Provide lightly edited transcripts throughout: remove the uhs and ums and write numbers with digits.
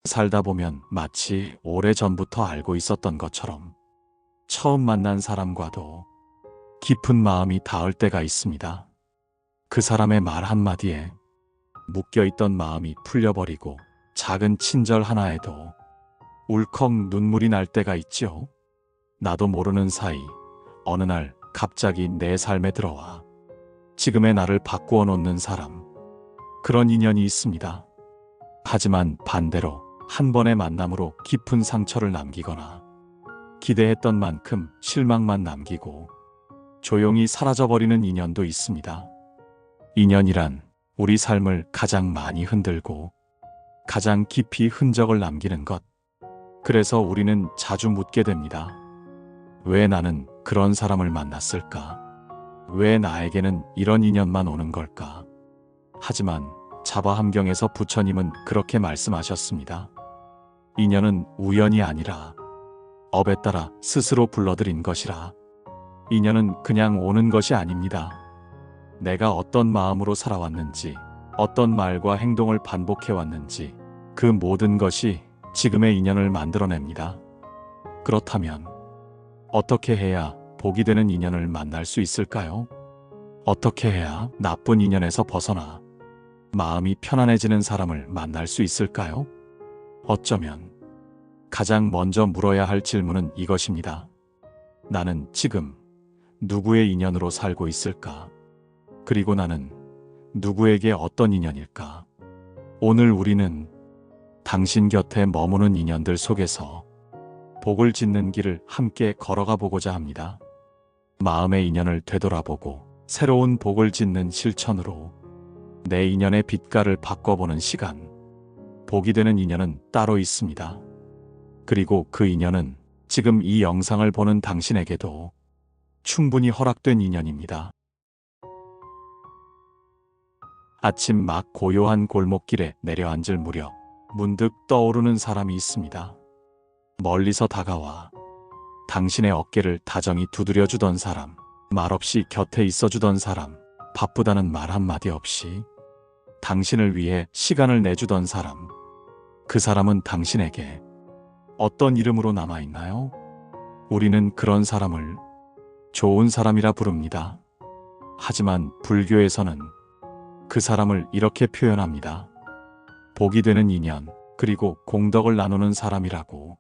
살다 보면 마치 오래전부터 알고 있었던 것처럼 처음 만난 사람과도 깊은 마음이 닿을 때가 있습니다. 그 사람의 말 한마디에 묶여있던 마음이 풀려버리고 작은 친절 하나에도 울컥 눈물이 날 때가 있지요. 나도 모르는 사이 어느 날 갑자기 내 삶에 들어와 지금의 나를 바꾸어 놓는 사람, 그런 인연이 있습니다. 하지만 반대로 한 번의 만남으로 깊은 상처를 남기거나 기대했던 만큼 실망만 남기고 조용히 사라져버리는 인연도 있습니다. 인연이란 우리 삶을 가장 많이 흔들고 가장 깊이 흔적을 남기는 것. 그래서 우리는 자주 묻게 됩니다. 왜 나는 그런 사람을 만났을까? 왜 나에게는 이런 인연만 오는 걸까? 하지만 자바함경에서 부처님은 그렇게 말씀하셨습니다. 인연은 우연이 아니라 업에 따라 스스로 불러들인 것이라. 인연은 그냥 오는 것이 아닙니다. 내가 어떤 마음으로 살아왔는지, 어떤 말과 행동을 반복해왔는지 그 모든 것이 지금의 인연을 만들어냅니다. 그렇다면 어떻게 해야 복이 되는 인연을 만날 수 있을까요? 어떻게 해야 나쁜 인연에서 벗어나 마음이 편안해지는 사람을 만날 수 있을까요? 어쩌면 가장 먼저 물어야 할 질문은 이것입니다. 나는 지금 누구의 인연으로 살고 있을까? 그리고 나는 누구에게 어떤 인연일까? 오늘 우리는 당신 곁에 머무는 인연들 속에서 복을 짓는 길을 함께 걸어가 보고자 합니다. 마음의 인연을 되돌아보고 새로운 복을 짓는 실천으로 내 인연의 빛깔을 바꿔보는 시간. 복이 되는 인연은 따로 있습니다. 그리고 그 인연은 지금 이 영상을 보는 당신에게도 충분히 허락된 인연입니다. 아침 막 고요한 골목길에 내려앉을 무렵 문득 떠오르는 사람이 있습니다. 멀리서 다가와 당신의 어깨를 다정히 두드려주던 사람, 말없이 곁에 있어주던 사람, 바쁘다는 말 한마디 없이 당신을 위해 시간을 내주던 사람. 그 사람은 당신에게 어떤 이름으로 남아있나요? 우리는 그런 사람을 좋은 사람이라 부릅니다. 하지만 불교에서는 그 사람을 이렇게 표현합니다. 복이 되는 인연, 그리고 공덕을 나누는 사람이라고.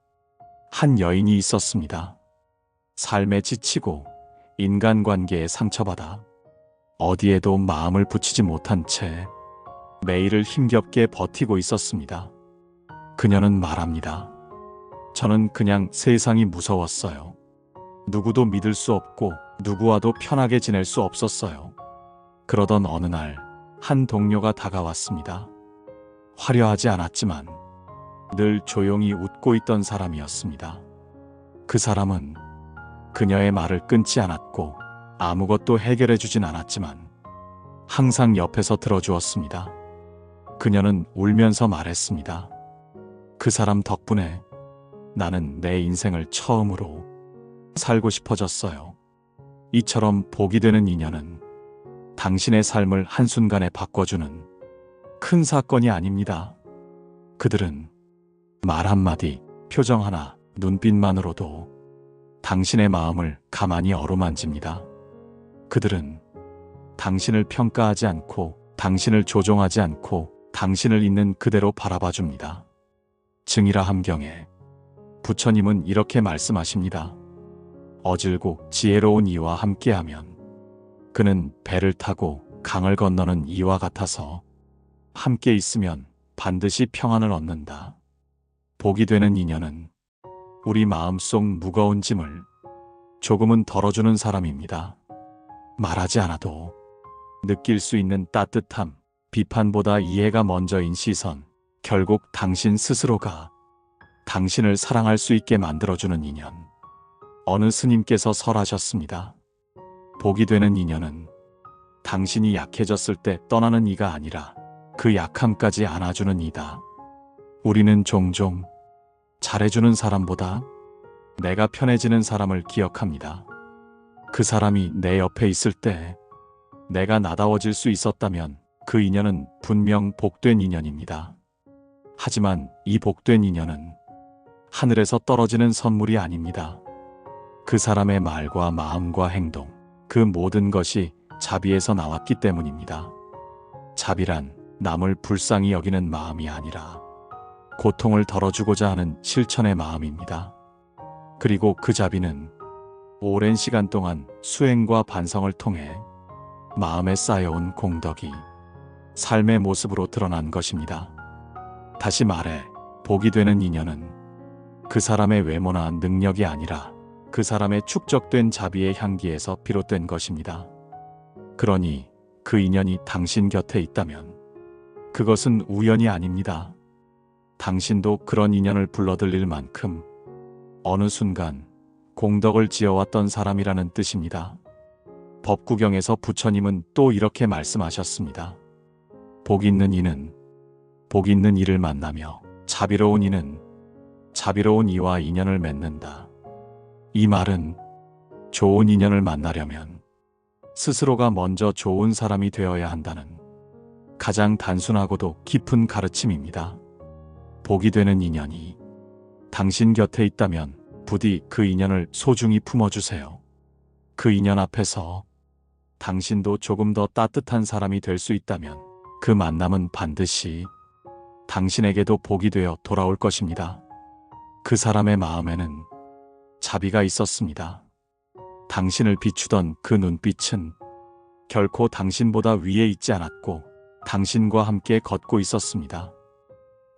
한 여인이 있었습니다. 삶에 지치고 인간관계에 상처받아 어디에도 마음을 붙이지 못한 채 매일을 힘겹게 버티고 있었습니다. 그녀는 말합니다. 저는 그냥 세상이 무서웠어요. 누구도 믿을 수 없고 누구와도 편하게 지낼 수 없었어요. 그러던 어느 날 한 동료가 다가왔습니다. 화려하지 않았지만 늘 조용히 웃고 있던 사람이었습니다. 그 사람은 그녀의 말을 끊지 않았고 아무것도 해결해 주진 않았지만 항상 옆에서 들어주었습니다. 그녀는 울면서 말했습니다. 그 사람 덕분에 나는 내 인생을 처음으로 살고 싶어졌어요. 이처럼 복이 되는 인연은 당신의 삶을 한순간에 바꿔주는 큰 사건이 아닙니다. 그들은 말 한마디, 표정 하나, 눈빛만으로도 당신의 마음을 가만히 어루만집니다. 그들은 당신을 평가하지 않고 당신을 조종하지 않고 당신을 있는 그대로 바라봐 줍니다. 증이라 함경에 부처님은 이렇게 말씀하십니다. 어질고 지혜로운 이와 함께하면 그는 배를 타고 강을 건너는 이와 같아서 함께 있으면 반드시 평안을 얻는다. 복이 되는 인연은 우리 마음속 무거운 짐을 조금은 덜어주는 사람입니다. 말하지 않아도 느낄 수 있는 따뜻함, 비판보다 이해가 먼저인 시선, 결국 당신 스스로가 당신을 사랑할 수 있게 만들어주는 인연. 어느 스님께서 설하셨습니다. 복이 되는 인연은 당신이 약해졌을 때 떠나는 이가 아니라 그 약함까지 안아주는 이다. 우리는 종종 잘해주는 사람보다 내가 편해지는 사람을 기억합니다. 그 사람이 내 옆에 있을 때 내가 나다워질 수 있었다면 그 인연은 분명 복된 인연입니다. 하지만 이 복된 인연은 하늘에서 떨어지는 선물이 아닙니다. 그 사람의 말과 마음과 행동, 그 모든 것이 자비에서 나왔기 때문입니다. 자비란 남을 불쌍히 여기는 마음이 아니라 고통을 덜어주고자 하는 실천의 마음입니다. 그리고 그 자비는 오랜 시간 동안 수행과 반성을 통해 마음에 쌓여온 공덕이 삶의 모습으로 드러난 것입니다. 다시 말해, 복이 되는 인연은 그 사람의 외모나 능력이 아니라 그 사람의 축적된 자비의 향기에서 비롯된 것입니다. 그러니 그 인연이 당신 곁에 있다면 그것은 우연이 아닙니다. 당신도 그런 인연을 불러들일 만큼 어느 순간 공덕을 지어왔던 사람이라는 뜻입니다. 법구경에서 부처님은 또 이렇게 말씀하셨습니다. 복 있는 이는 복 있는 이를 만나며 자비로운 이는 자비로운 이와 인연을 맺는다. 이 말은 좋은 인연을 만나려면 스스로가 먼저 좋은 사람이 되어야 한다는 가장 단순하고도 깊은 가르침입니다. 복이 되는 인연이 당신 곁에 있다면 부디 그 인연을 소중히 품어주세요. 그 인연 앞에서 당신도 조금 더 따뜻한 사람이 될 수 있다면 그 만남은 반드시 당신에게도 복이 되어 돌아올 것입니다. 그 사람의 마음에는 자비가 있었습니다. 당신을 비추던 그 눈빛은 결코 당신보다 위에 있지 않았고 당신과 함께 걷고 있었습니다.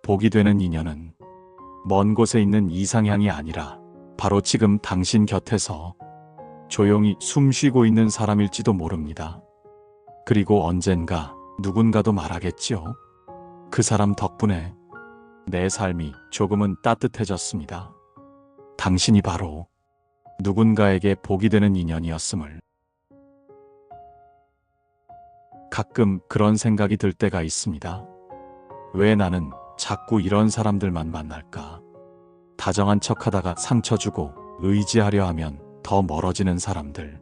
복이 되는 인연은 먼 곳에 있는 이상향이 아니라 바로 지금 당신 곁에서 조용히 숨 쉬고 있는 사람일지도 모릅니다. 그리고 언젠가 누군가도 말하겠지요. 그 사람 덕분에 내 삶이 조금은 따뜻해졌습니다. 당신이 바로 누군가에게 복이 되는 인연이었음을. 가끔 그런 생각이 들 때가 있습니다. 왜 나는 자꾸 이런 사람들만 만날까? 다정한 척하다가 상처 주고 의지하려 하면 더 멀어지는 사람들.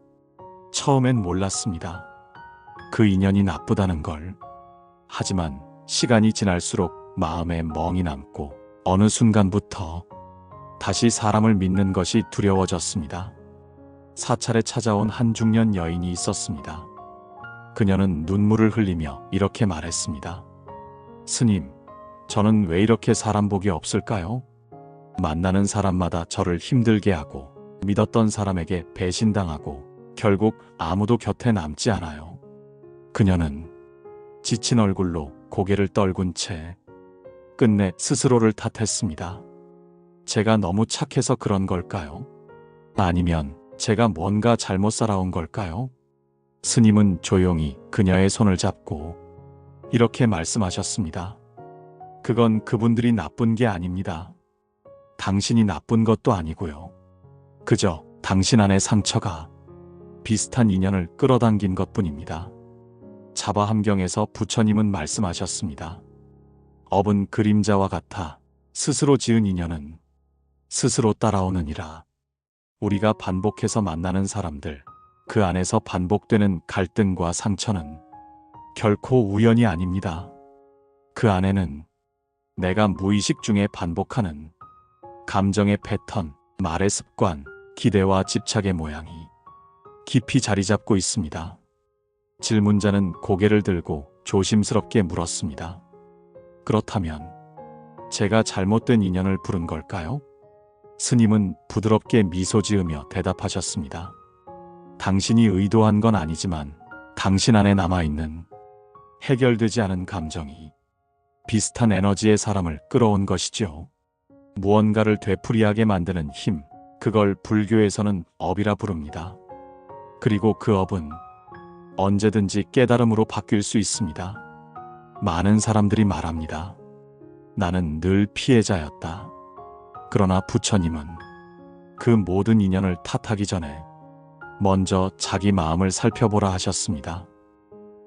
처음엔 몰랐습니다. 그 인연이 나쁘다는 걸. 하지만 시간이 지날수록 마음에 멍이 남고 어느 순간부터 다시 사람을 믿는 것이 두려워졌습니다. 사찰에 찾아온 한 중년 여인이 있었습니다. 그녀는 눈물을 흘리며 이렇게 말했습니다. 스님, 저는 왜 이렇게 사람 복이 없을까요? 만나는 사람마다 저를 힘들게 하고 믿었던 사람에게 배신당하고 결국 아무도 곁에 남지 않아요. 그녀는 지친 얼굴로 고개를 떨군 채 끝내 스스로를 탓했습니다. 제가 너무 착해서 그런 걸까요? 아니면 제가 뭔가 잘못 살아온 걸까요? 스님은 조용히 그녀의 손을 잡고 이렇게 말씀하셨습니다. 그건 그분들이 나쁜 게 아닙니다. 당신이 나쁜 것도 아니고요. 그저 당신 안의 상처가 비슷한 인연을 끌어당긴 것뿐입니다. 자바함경에서 부처님은 말씀하셨습니다. 업은 그림자와 같아 스스로 지은 인연은 스스로 따라오느니라. 우리가 반복해서 만나는 사람들, 그 안에서 반복되는 갈등과 상처는 결코 우연이 아닙니다. 그 안에는 내가 무의식 중에 반복하는 감정의 패턴, 말의 습관, 기대와 집착의 모양이 깊이 자리 잡고 있습니다. 질문자는 고개를 들고 조심스럽게 물었습니다. 그렇다면 제가 잘못된 인연을 부른 걸까요? 스님은 부드럽게 미소 지으며 대답하셨습니다. 당신이 의도한 건 아니지만 당신 안에 남아있는 해결되지 않은 감정이 비슷한 에너지의 사람을 끌어온 것이죠. 무언가를 되풀이하게 만드는 힘, 그걸 불교에서는 업이라 부릅니다. 그리고 그 업은 언제든지 깨달음으로 바뀔 수 있습니다. 많은 사람들이 말합니다. 나는 늘 피해자였다. 그러나 부처님은 그 모든 인연을 탓하기 전에 먼저 자기 마음을 살펴보라 하셨습니다.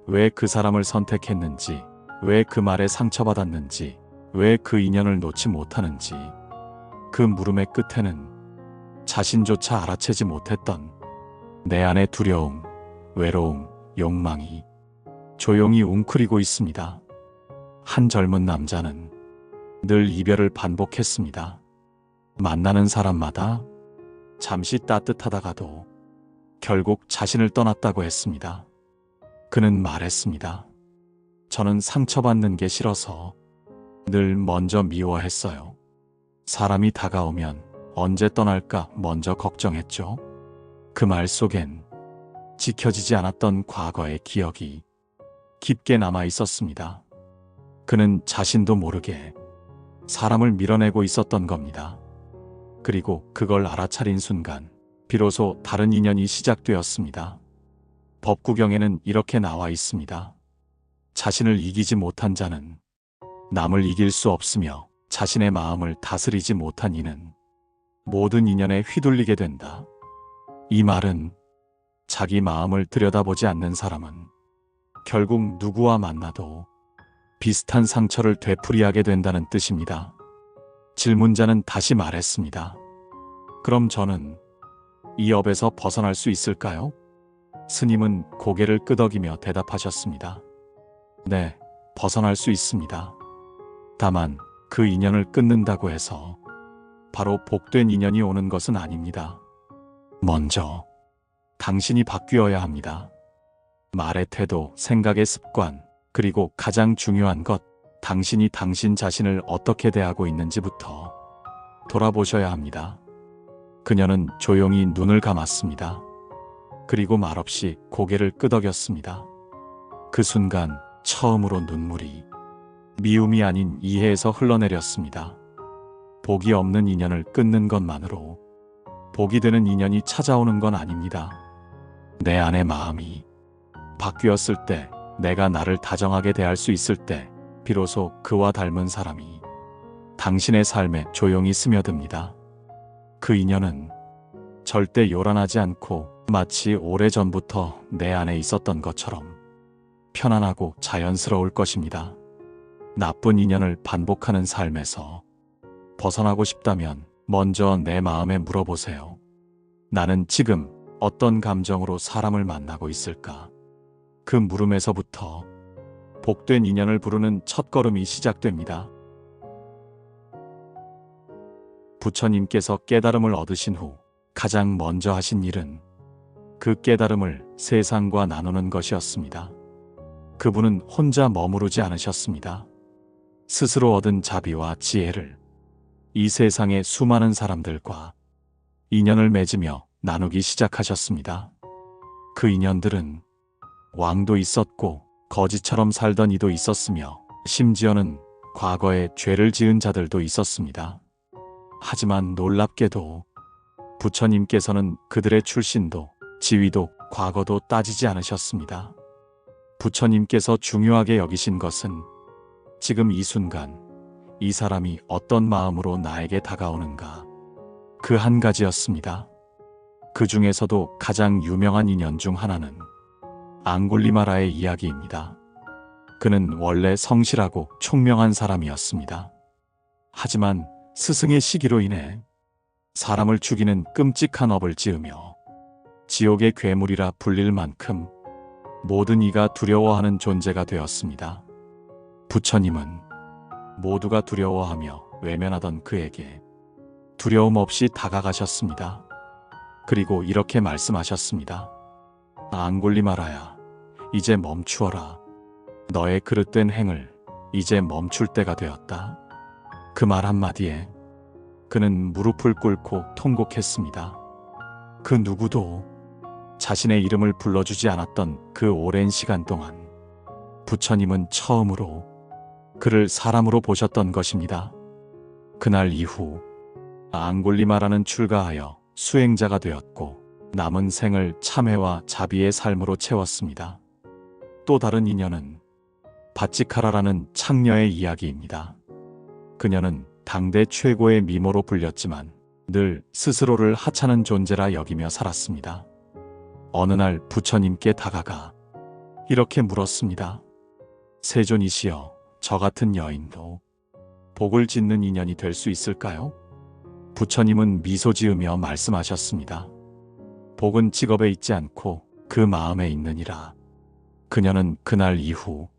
왜 그 사람을 선택했는지, 왜 그 말에 상처받았는지, 왜 그 인연을 놓지 못하는지, 그 물음의 끝에는 자신조차 알아채지 못했던 내 안의 두려움, 외로움, 욕망이 조용히 웅크리고 있습니다. 한 젊은 남자는 늘 이별을 반복했습니다. 만나는 사람마다 잠시 따뜻하다가도 결국 자신을 떠났다고 했습니다. 그는 말했습니다. 저는 상처받는 게 싫어서 늘 먼저 미워했어요. 사람이 다가오면 언제 떠날까 먼저 걱정했죠. 그 말 속엔 지켜지지 않았던 과거의 기억이 깊게 남아 있었습니다. 그는 자신도 모르게 사람을 밀어내고 있었던 겁니다. 그리고 그걸 알아차린 순간 비로소 다른 인연이 시작되었습니다. 법구경에는 이렇게 나와 있습니다. 자신을 이기지 못한 자는 남을 이길 수 없으며 자신의 마음을 다스리지 못한 이는 모든 인연에 휘둘리게 된다. 이 말은 자기 마음을 들여다보지 않는 사람은 결국 누구와 만나도 비슷한 상처를 되풀이하게 된다는 뜻입니다. 질문자는 다시 말했습니다. 그럼 저는 이 업에서 벗어날 수 있을까요? 스님은 고개를 끄덕이며 대답하셨습니다. 네, 벗어날 수 있습니다. 다만 그 인연을 끊는다고 해서 바로 복된 인연이 오는 것은 아닙니다. 먼저 당신이 바뀌어야 합니다. 말의 태도, 생각의 습관, 그리고 가장 중요한 것, 당신이 당신 자신을 어떻게 대하고 있는지부터 돌아보셔야 합니다. 그녀는 조용히 눈을 감았습니다. 그리고 말없이 고개를 끄덕였습니다. 그 순간 처음으로 눈물이 미움이 아닌 이해에서 흘러내렸습니다. 복이 없는 인연을 끊는 것만으로 복이 되는 인연이 찾아오는 건 아닙니다. 내 안의 마음이 바뀌었을 때, 내가 나를 다정하게 대할 수 있을 때 비로소 그와 닮은 사람이 당신의 삶에 조용히 스며듭니다. 그 인연은 절대 요란하지 않고 마치 오래전부터 내 안에 있었던 것처럼 편안하고 자연스러울 것입니다. 나쁜 인연을 반복하는 삶에서 벗어나고 싶다면 먼저 내 마음에 물어보세요. 나는 지금 어떤 감정으로 사람을 만나고 있을까? 그 물음에서부터 복된 인연을 부르는 첫걸음이 시작됩니다. 부처님께서 깨달음을 얻으신 후 가장 먼저 하신 일은 그 깨달음을 세상과 나누는 것이었습니다. 그분은 혼자 머무르지 않으셨습니다. 스스로 얻은 자비와 지혜를 이 세상의 수많은 사람들과 인연을 맺으며 나누기 시작하셨습니다. 그 인연들은 왕도 있었고 거지처럼 살던 이도 있었으며 심지어는 과거에 죄를 지은 자들도 있었습니다. 하지만 놀랍게도 부처님께서는 그들의 출신도 지위도 과거도 따지지 않으셨습니다. 부처님께서 중요하게 여기신 것은 지금 이 순간 이 사람이 어떤 마음으로 나에게 다가오는가, 그 한 가지였습니다. 그 중에서도 가장 유명한 인연 중 하나는 앙굴리마라의 이야기입니다. 그는 원래 성실하고 총명한 사람이었습니다. 하지만 스승의 시기로 인해 사람을 죽이는 끔찍한 업을 지으며 지옥의 괴물이라 불릴 만큼 모든 이가 두려워하는 존재가 되었습니다. 부처님은 모두가 두려워하며 외면하던 그에게 두려움 없이 다가가셨습니다. 그리고 이렇게 말씀하셨습니다. 앙굴리마라야, 이제 멈추어라. 너의 그릇된 행을 이제 멈출 때가 되었다. 그 말 한마디에 그는 무릎을 꿇고 통곡했습니다. 그 누구도 자신의 이름을 불러주지 않았던 그 오랜 시간 동안 부처님은 처음으로 그를 사람으로 보셨던 것입니다. 그날 이후 앙굴리마라는 출가하여 수행자가 되었고 남은 생을 참회와 자비의 삶으로 채웠습니다. 또 다른 인연은 바치카라라는 창녀의 이야기입니다. 그녀는 당대 최고의 미모로 불렸지만 늘 스스로를 하찮은 존재라 여기며 살았습니다. 어느 날 부처님께 다가가 이렇게 물었습니다. 세존이시여, 저 같은 여인도 복을 짓는 인연이 될 수 있을까요? 부처님은 미소 지으며 말씀하셨습니다. 복은 직업에 있지 않고 그 마음에 있느니라. 그녀는 그날 이후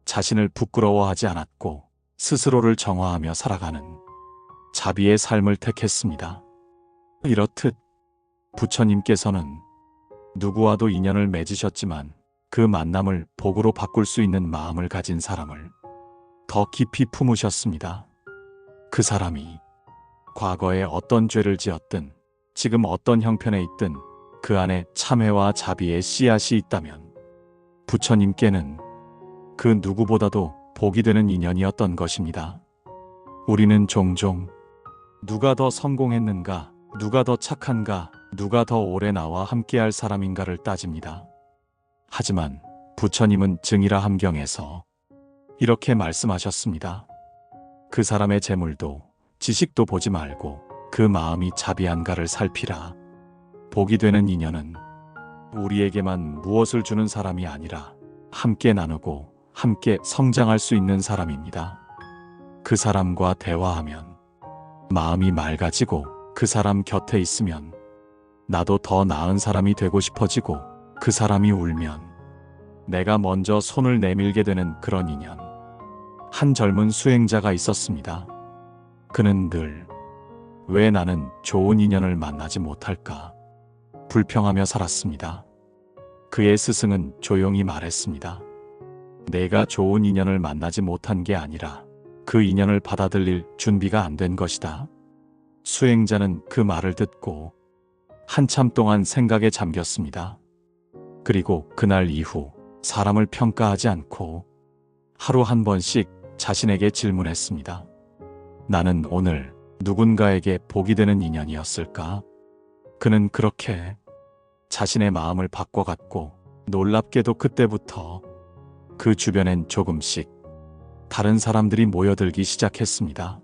자신을 부끄러워하지 않았고 스스로를 정화하며 살아가는 자비의 삶을 택했습니다. 이렇듯 부처님께서는 누구와도 인연을 맺으셨지만 그 만남을 복으로 바꿀 수 있는 마음을 가진 사람을 더 깊이 품으셨습니다. 그 사람이 과거에 어떤 죄를 지었든 지금 어떤 형편에 있든 그 안에 참회와 자비의 씨앗이 있다면 부처님께는 그 누구보다도 복이 되는 인연이었던 것입니다. 우리는 종종 누가 더 성공했는가, 누가 더 착한가, 누가 더 오래 나와 함께할 사람인가를 따집니다. 하지만 부처님은 증이라 함경에서 이렇게 말씀하셨습니다. 그 사람의 재물도 지식도 보지 말고 그 마음이 자비한가를 살피라. 복이 되는 인연은 우리에게만 무엇을 주는 사람이 아니라 함께 나누고 함께 성장할 수 있는 사람입니다. 그 사람과 대화하면 마음이 맑아지고 그 사람 곁에 있으면 나도 더 나은 사람이 되고 싶어지고 그 사람이 울면 내가 먼저 손을 내밀게 되는 그런 인연. 한 젊은 수행자가 있었습니다. 그는 늘 왜 나는 좋은 인연을 만나지 못할까 불평하며 살았습니다. 그의 스승은 조용히 말했습니다. 내가 좋은 인연을 만나지 못한 게 아니라 그 인연을 받아들일 준비가 안 된 것이다. 수행자는 그 말을 듣고 한참 동안 생각에 잠겼습니다. 그리고 그날 이후 사람을 평가하지 않고 하루 한 번씩 자신에게 질문했습니다. 나는 오늘 누군가에게 복이 되는 인연이었을까? 그는 그렇게 자신의 마음을 바꿔갔고 놀랍게도 그때부터 그 주변엔 조금씩 다른 사람들이 모여들기 시작했습니다.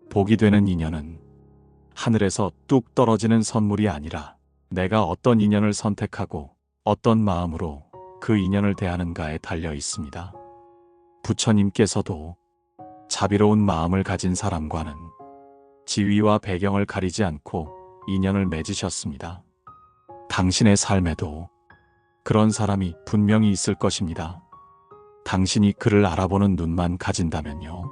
복이 되는 인연은 하늘에서 뚝 떨어지는 선물이 아니라 내가 어떤 인연을 선택하고 어떤 마음으로 그 인연을 대하는가에 달려 있습니다. 부처님께서도 자비로운 마음을 가진 사람과는 지위와 배경을 가리지 않고 인연을 맺으셨습니다. 당신의 삶에도 그런 사람이 분명히 있을 것입니다. 당신이 그를 알아보는 눈만 가진다면요.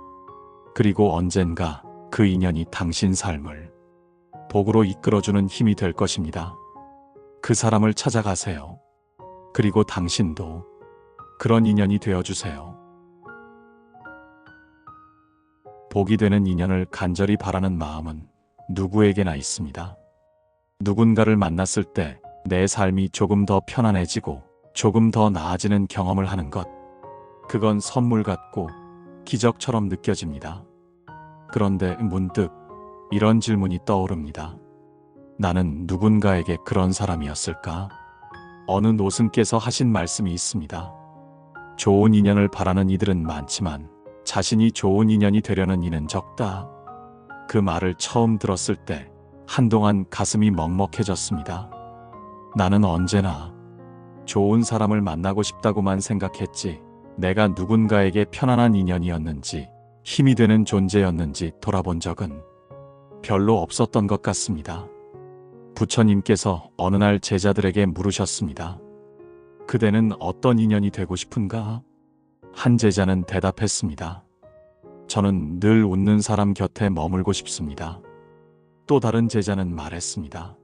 그리고 언젠가 그 인연이 당신 삶을 복으로 이끌어주는 힘이 될 것입니다. 그 사람을 찾아가세요. 그리고 당신도 그런 인연이 되어주세요. 복이 되는 인연을 간절히 바라는 마음은 누구에게나 있습니다. 누군가를 만났을 때 내 삶이 조금 더 편안해지고 조금 더 나아지는 경험을 하는 것. 그건 선물 같고 기적처럼 느껴집니다. 그런데 문득 이런 질문이 떠오릅니다. 나는 누군가에게 그런 사람이었을까? 어느 노승께서 하신 말씀이 있습니다. 좋은 인연을 바라는 이들은 많지만 자신이 좋은 인연이 되려는 이는 적다. 그 말을 처음 들었을 때 한동안 가슴이 먹먹해졌습니다. 나는 언제나 좋은 사람을 만나고 싶다고만 생각했지 내가 누군가에게 편안한 인연이었는지 힘이 되는 존재였는지 돌아본 적은 별로 없었던 것 같습니다. 부처님께서 어느 날 제자들에게 물으셨습니다. 그대는 어떤 인연이 되고 싶은가? 한 제자는 대답했습니다. 저는 늘 웃는 사람 곁에 머물고 싶습니다. 또 다른 제자는 말했습니다.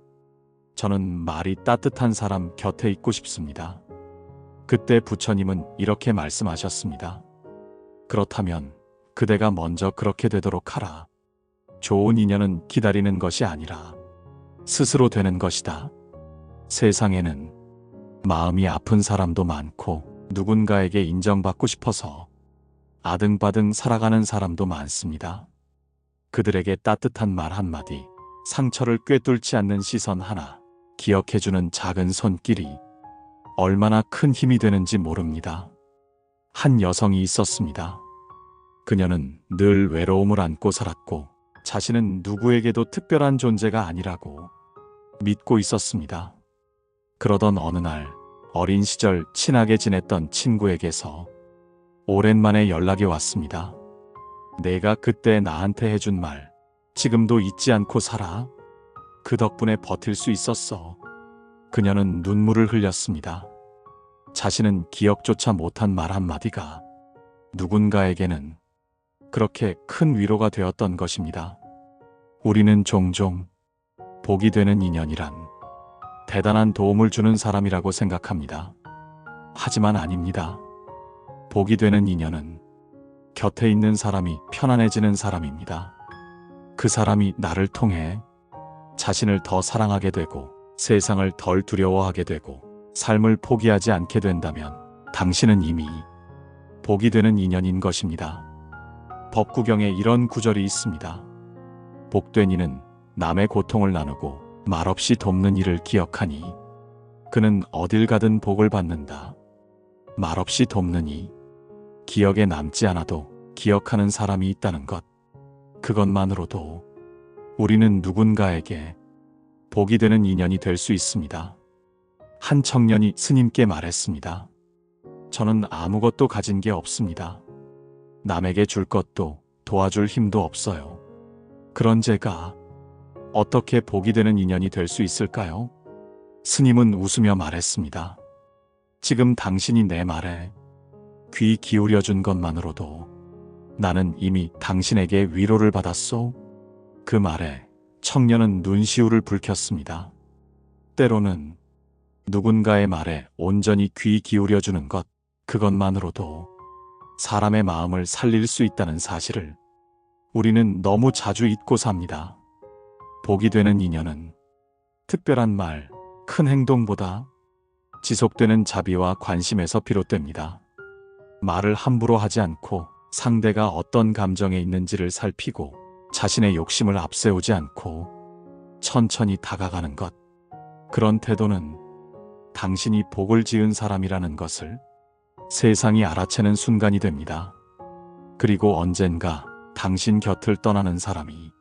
저는 말이 따뜻한 사람 곁에 있고 싶습니다. 그때 부처님은 이렇게 말씀하셨습니다. 그렇다면 그대가 먼저 그렇게 되도록 하라. 좋은 인연은 기다리는 것이 아니라 스스로 되는 것이다. 세상에는 마음이 아픈 사람도 많고 누군가에게 인정받고 싶어서 아등바등 살아가는 사람도 많습니다. 그들에게 따뜻한 말 한마디, 상처를 꿰뚫지 않는 시선 하나, 기억해주는 작은 손길이 얼마나 큰 힘이 되는지 모릅니다. 한 여성이 있었습니다. 그녀는 늘 외로움을 안고 살았고 자신은 누구에게도 특별한 존재가 아니라고 믿고 있었습니다. 그러던 어느 날 어린 시절 친하게 지냈던 친구에게서 오랜만에 연락이 왔습니다. 내가 그때 나한테 해준 말 지금도 잊지 않고 살아. 그 덕분에 버틸 수 있었어. 그녀는 눈물을 흘렸습니다. 자신은 기억조차 못한 말 한마디가 누군가에게는 그렇게 큰 위로가 되었던 것입니다. 우리는 종종 복이 되는 인연이란 대단한 도움을 주는 사람이라고 생각합니다. 하지만 아닙니다. 복이 되는 인연은 곁에 있는 사람이 편안해지는 사람입니다. 그 사람이 나를 통해 자신을 더 사랑하게 되고 세상을 덜 두려워하게 되고 삶을 포기하지 않게 된다면 당신은 이미 복이 되는 인연인 것입니다. 법구경에 이런 구절이 있습니다. 복된 이는 남의 고통을 나누고 말없이 돕는 이를 기억하니 그는 어딜 가든 복을 받는다. 말없이 돕는 이, 기억에 남지 않아도 기억하는 사람이 있다는 것. 그것만으로도 우리는 누군가에게 복이 되는 인연이 될 수 있습니다. 한 청년이 스님께 말했습니다. 저는 아무것도 가진 게 없습니다. 남에게 줄 것도 도와줄 힘도 없어요. 그런 제가 어떻게 복이 되는 인연이 될 수 있을까요? 스님은 웃으며 말했습니다. 지금 당신이 내 말에 귀 기울여준 것만으로도 나는 이미 당신에게 위로를 받았소. 그 말에 청년은 눈시울을 붉혔습니다. 때로는 누군가의 말에 온전히 귀 기울여주는 것, 그것만으로도 사람의 마음을 살릴 수 있다는 사실을 우리는 너무 자주 잊고 삽니다. 복이 되는 인연은 특별한 말, 큰 행동보다 지속되는 자비와 관심에서 비롯됩니다. 말을 함부로 하지 않고 상대가 어떤 감정에 있는지를 살피고 자신의 욕심을 앞세우지 않고 천천히 다가가는 것. 그런 태도는 당신이 복을 지은 사람이라는 것을 세상이 알아채는 순간이 됩니다. 그리고 언젠가 당신 곁을 떠나는 사람이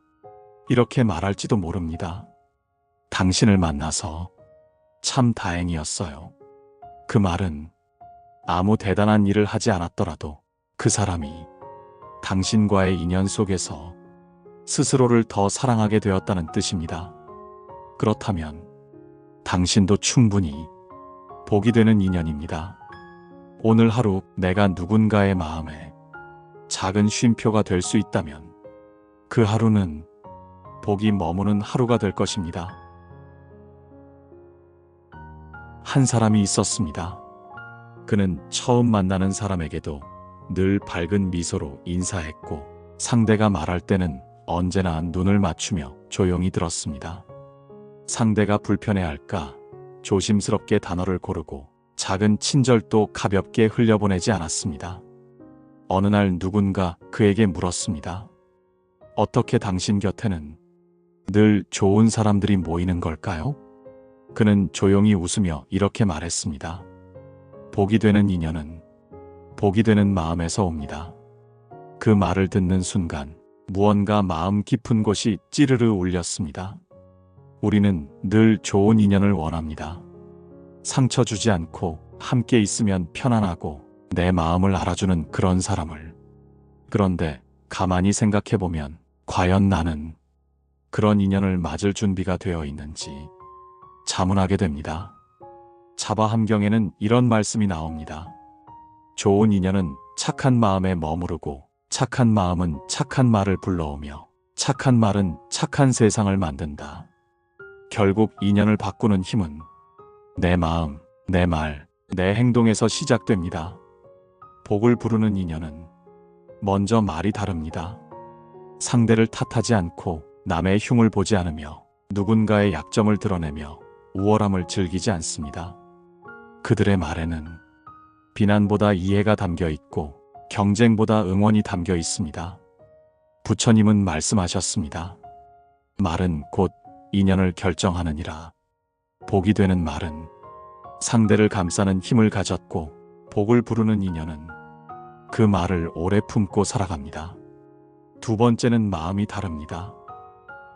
이렇게 말할지도 모릅니다. 당신을 만나서 참 다행이었어요. 그 말은 아무 대단한 일을 하지 않았더라도 그 사람이 당신과의 인연 속에서 스스로를 더 사랑하게 되었다는 뜻입니다. 그렇다면 당신도 충분히 복이 되는 인연입니다. 오늘 하루 내가 누군가의 마음에 작은 쉼표가 될 수 있다면 그 하루는 복이 머무는 하루가 될 것입니다. 한 사람이 있었습니다. 그는 처음 만나는 사람에게도 늘 밝은 미소로 인사했고 상대가 말할 때는 언제나 눈을 맞추며 조용히 들었습니다. 상대가 불편해할까 조심스럽게 단어를 고르고 작은 친절도 가볍게 흘려보내지 않았습니다. 어느 날 누군가 그에게 물었습니다. 어떻게 당신 곁에는 늘 좋은 사람들이 모이는 걸까요? 그는 조용히 웃으며 이렇게 말했습니다. 복이 되는 인연은 복이 되는 마음에서 옵니다. 그 말을 듣는 순간 무언가 마음 깊은 곳이 찌르르 울렸습니다. 우리는 늘 좋은 인연을 원합니다. 상처 주지 않고 함께 있으면 편안하고 내 마음을 알아주는 그런 사람을. 그런데 가만히 생각해보면 과연 나는 그런 인연을 맞을 준비가 되어 있는지 자문하게 됩니다. 자바함경에는 이런 말씀이 나옵니다. 좋은 인연은 착한 마음에 머무르고 착한 마음은 착한 말을 불러오며 착한 말은 착한 세상을 만든다. 결국 인연을 바꾸는 힘은 내 마음, 내 말, 내 행동에서 시작됩니다. 복을 부르는 인연은 먼저 말이 다릅니다. 상대를 탓하지 않고 남의 흉을 보지 않으며 누군가의 약점을 드러내며 우월함을 즐기지 않습니다. 그들의 말에는 비난보다 이해가 담겨 있고 경쟁보다 응원이 담겨 있습니다. 부처님은 말씀하셨습니다. 말은 곧 인연을 결정하느니라. 복이 되는 말은 상대를 감싸는 힘을 가졌고 복을 부르는 인연은 그 말을 오래 품고 살아갑니다. 두 번째는 마음이 다릅니다.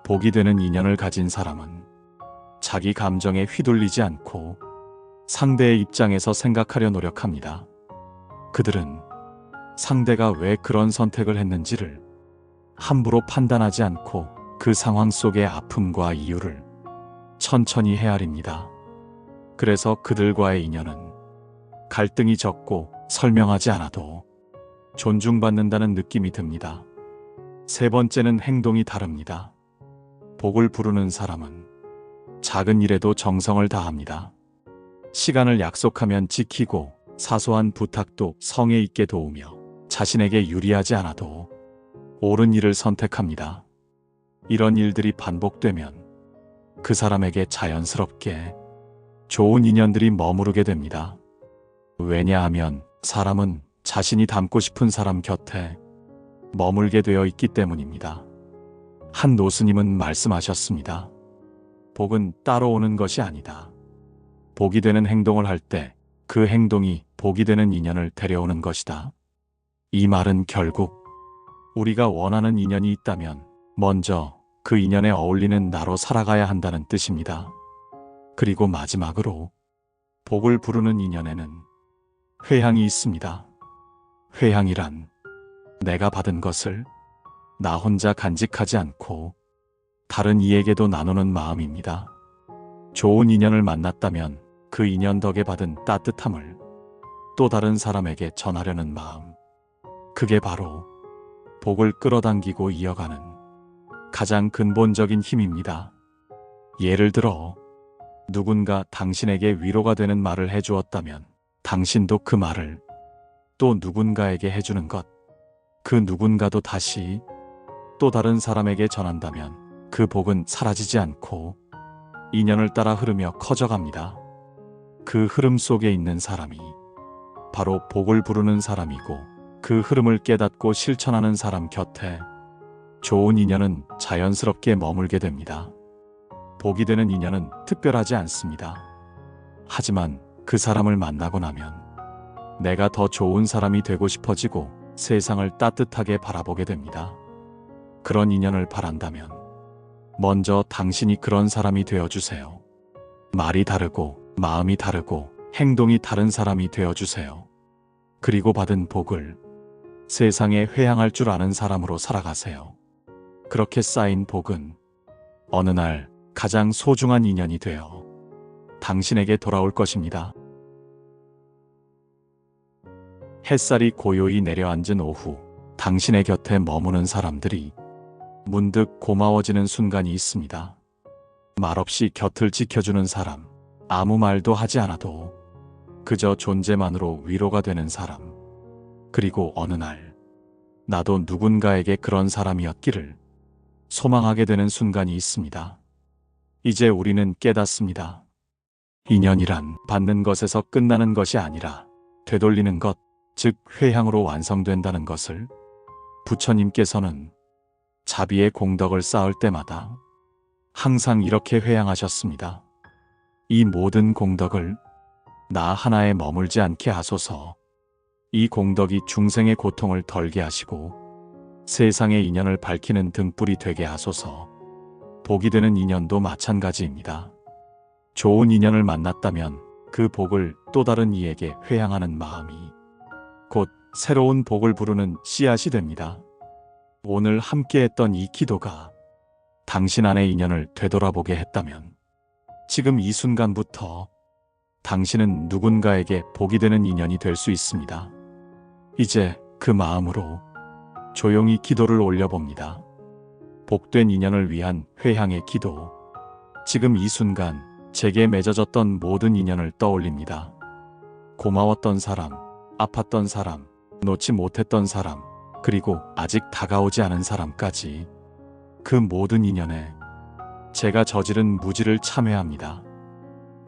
복이 되는 인연을 가진 사람은 자기 감정에 휘둘리지 않고 상대의 입장에서 생각하려 노력합니다. 그들은 상대가 왜 그런 선택을 했는지를 함부로 판단하지 않고 그 상황 속의 아픔과 이유를 천천히 헤아립니다. 그래서 그들과의 인연은 갈등이 적고 설명하지 않아도 존중받는다는 느낌이 듭니다. 세 번째는 행동이 다릅니다. 복을 부르는 사람은 작은 일에도 정성을 다합니다. 시간을 약속하면 지키고 사소한 부탁도 성의 있게 도우며 자신에게 유리하지 않아도 옳은 일을 선택합니다. 이런 일들이 반복되면 그 사람에게 자연스럽게 좋은 인연들이 머무르게 됩니다. 왜냐하면 사람은 자신이 닮고 싶은 사람 곁에 머물게 되어 있기 때문입니다. 한 노스님은 말씀하셨습니다. 복은 따로 오는 것이 아니다. 복이 되는 행동을 할 때 그 행동이 복이 되는 인연을 데려오는 것이다. 이 말은 결국 우리가 원하는 인연이 있다면 먼저 그 인연에 어울리는 나로 살아가야 한다는 뜻입니다. 그리고 마지막으로 복을 부르는 인연에는 회향이 있습니다. 회향이란 내가 받은 것을 나 혼자 간직하지 않고 다른 이에게도 나누는 마음입니다. 좋은 인연을 만났다면 그 인연 덕에 받은 따뜻함을 또 다른 사람에게 전하려는 마음. 그게 바로 복을 끌어당기고 이어가는 가장 근본적인 힘입니다. 예를 들어 누군가 당신에게 위로가 되는 말을 해주었다면 당신도 그 말을 또 누군가에게 해주는 것, 그 누군가도 다시 또 다른 사람에게 전한다면 그 복은 사라지지 않고 인연을 따라 흐르며 커져갑니다. 그 흐름 속에 있는 사람이 바로 복을 부르는 사람이고 그 흐름을 깨닫고 실천하는 사람 곁에 좋은 인연은 자연스럽게 머물게 됩니다. 복이 되는 인연은 특별하지 않습니다. 하지만 그 사람을 만나고 나면 내가 더 좋은 사람이 되고 싶어지고 세상을 따뜻하게 바라보게 됩니다. 그런 인연을 바란다면 먼저 당신이 그런 사람이 되어주세요. 말이 다르고 마음이 다르고 행동이 다른 사람이 되어주세요. 그리고 받은 복을 세상에 회향할 줄 아는 사람으로 살아가세요. 그렇게 쌓인 복은 어느 날 가장 소중한 인연이 되어 당신에게 돌아올 것입니다. 햇살이 고요히 내려앉은 오후, 당신의 곁에 머무는 사람들이 문득 고마워지는 순간이 있습니다. 말없이 곁을 지켜주는 사람, 아무 말도 하지 않아도 그저 존재만으로 위로가 되는 사람. 그리고 어느 날 나도 누군가에게 그런 사람이었기를 소망하게 되는 순간이 있습니다. 이제 우리는 깨닫습니다. 인연이란 받는 것에서 끝나는 것이 아니라 되돌리는 것, 즉 회향으로 완성된다는 것을 부처님께서는 자비의 공덕을 쌓을 때마다 항상 이렇게 회향하셨습니다. 이 모든 공덕을 나 하나에 머물지 않게 하소서. 이 공덕이 중생의 고통을 덜게 하시고 세상의 인연을 밝히는 등불이 되게 하소서. 복이 되는 인연도 마찬가지입니다. 좋은 인연을 만났다면 그 복을 또 다른 이에게 회향하는 마음이 곧 새로운 복을 부르는 씨앗이 됩니다. 오늘 함께했던 이 기도가 당신 안의 인연을 되돌아보게 했다면 지금 이 순간부터 당신은 누군가에게 복이 되는 인연이 될 수 있습니다. 이제 그 마음으로 조용히 기도를 올려봅니다. 복된 인연을 위한 회향의 기도. 지금 이 순간 제게 맺어졌던 모든 인연을 떠올립니다. 고마웠던 사람, 아팠던 사람, 놓지 못했던 사람, 그리고 아직 다가오지 않은 사람까지 그 모든 인연에 제가 저지른 무지를 참회합니다.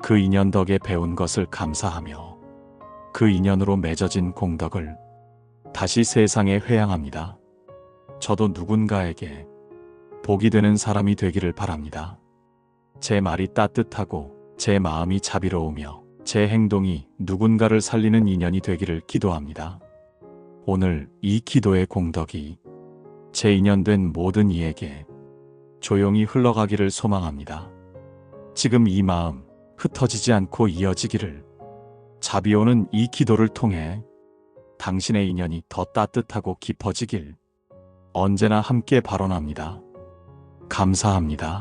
그 인연 덕에 배운 것을 감사하며 그 인연으로 맺어진 공덕을 다시 세상에 회향합니다. 저도 누군가에게 복이 되는 사람이 되기를 바랍니다. 제 말이 따뜻하고 제 마음이 자비로우며 제 행동이 누군가를 살리는 인연이 되기를 기도합니다. 오늘 이 기도의 공덕이 제 인연된 모든 이에게 조용히 흘러가기를 소망합니다. 지금 이 마음 흩어지지 않고 이어지기를. 자비오는 이 기도를 통해 당신의 인연이 더 따뜻하고 깊어지길 언제나 함께 발언합니다. 감사합니다.